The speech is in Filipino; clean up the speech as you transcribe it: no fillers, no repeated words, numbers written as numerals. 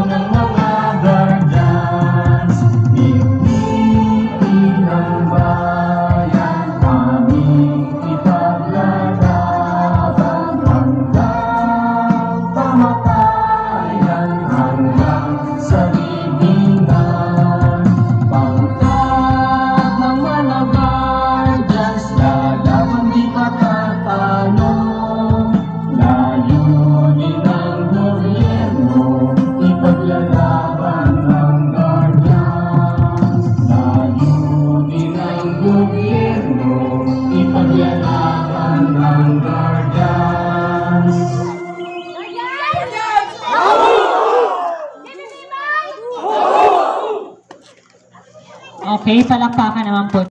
ng mga guardians. Ibigin ang bayan, aming ipaglalaban hanggang kamatayan, hanggang sa libingan. Pangkat ng mga guardians, lalaban di patatalo. Layunin ng gobyerno, ipaglalaban ng guardians. Layunin ng gobyerno, ipaglalaban ng guardians. Okay, palakpakan naman po.